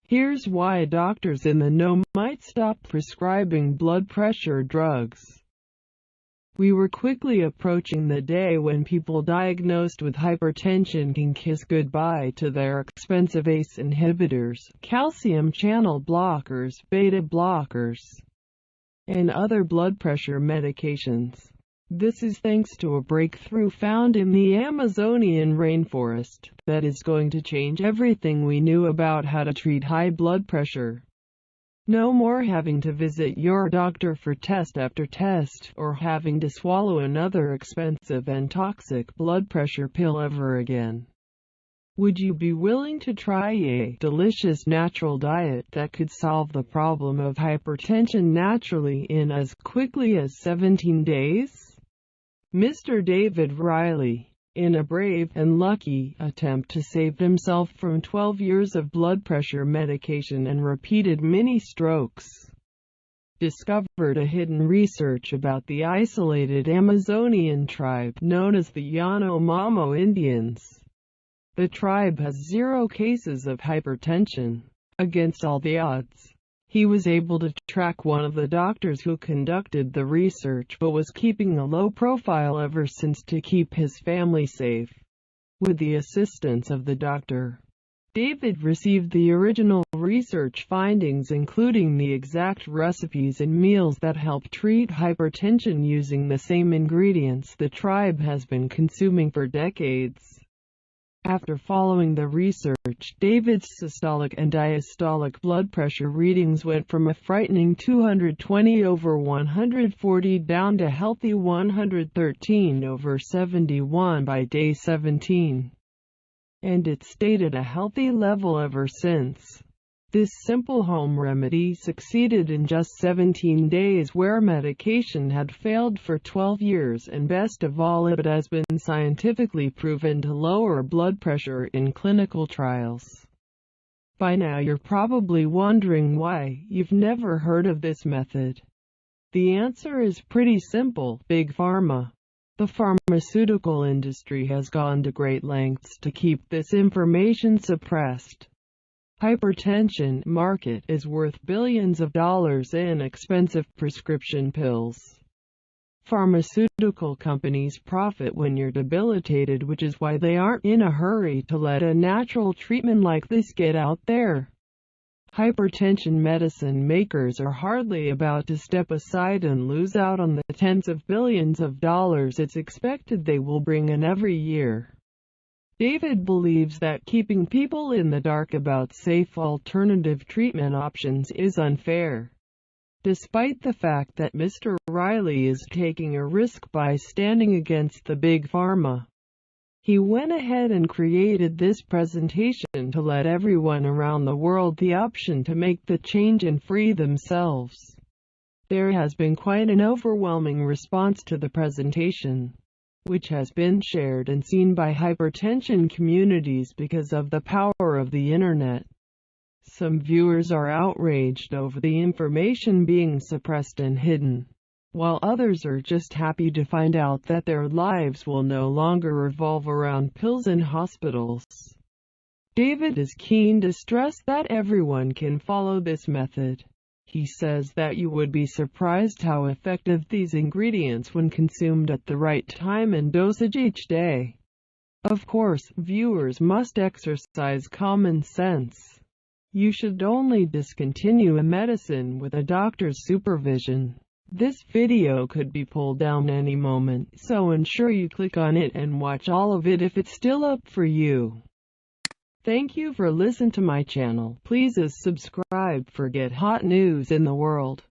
Here's why doctors in the know might stop prescribing blood pressure drugs. We were quickly approaching the day when people diagnosed with hypertension can kiss goodbye to their expensive ACE inhibitors, calcium channel blockers, beta blockers, and other blood pressure medications. This is thanks to a breakthrough found in the Amazonian rainforest that is going to change everything we knew about how to treat high blood pressure. No more having to visit your doctor for test after test, or having to swallow another expensive and toxic blood pressure pill ever again. Would you be willing to try a delicious natural diet that could solve the problem of hypertension naturally in as quickly as 17 days? Mr. David Riley, in a brave and lucky attempt to save himself from 12 years of blood pressure medication and repeated mini-strokes, discovered a hidden research about the isolated Amazonian tribe known as the Yanomamo Indians. The tribe has 0 cases of hypertension. Against all the odds, he was able to track one of the doctors who conducted the research but was keeping a low profile ever since to keep his family safe. With the assistance of the doctor, David received the original research findings, including the exact recipes and meals that help treat hypertension using the same ingredients the tribe has been consuming for decades. After following the research, David's systolic and diastolic blood pressure readings went from a frightening 220/140 down to healthy 113/71 by day 17. And it stayed at a healthy level ever since. This simple home remedy succeeded in just 17 days where medication had failed for 12 years, and best of all, it has been scientifically proven to lower blood pressure in clinical trials. By now you're probably wondering why you've never heard of this method. The answer is pretty simple: Big Pharma. The pharmaceutical industry has gone to great lengths to keep this information suppressed. Hypertension market is worth billions of dollars in expensive prescription pills. Pharmaceutical companies profit when you're debilitated, which is why they aren't in a hurry to let a natural treatment like this get out there. Hypertension medicine makers are hardly about to step aside and lose out on the tens of billions of dollars it's expected they will bring in every year. David believes that keeping people in the dark about safe alternative treatment options is unfair. Despite the fact that Mr. Riley is taking a risk by standing against the Big Pharma, he went ahead and created this presentation to let everyone around the world the option to make the change and free themselves. There has been quite an overwhelming response to the presentation, which has been shared and seen by hypertension communities because of the power of the internet. Some viewers are outraged over the information being suppressed and hidden, while others are just happy to find out that their lives will no longer revolve around pills and hospitals. David is keen to stress that everyone can follow this method. He says that you would be surprised how effective these ingredients when consumed at the right time and dosage each day. Of course, viewers must exercise common sense. You should only discontinue a medicine with a doctor's supervision. This video could be pulled down any moment, so ensure you click on it and watch all of it if it's still up for you. Thank you for listening to my channel. Please subscribe for get hot news in the world.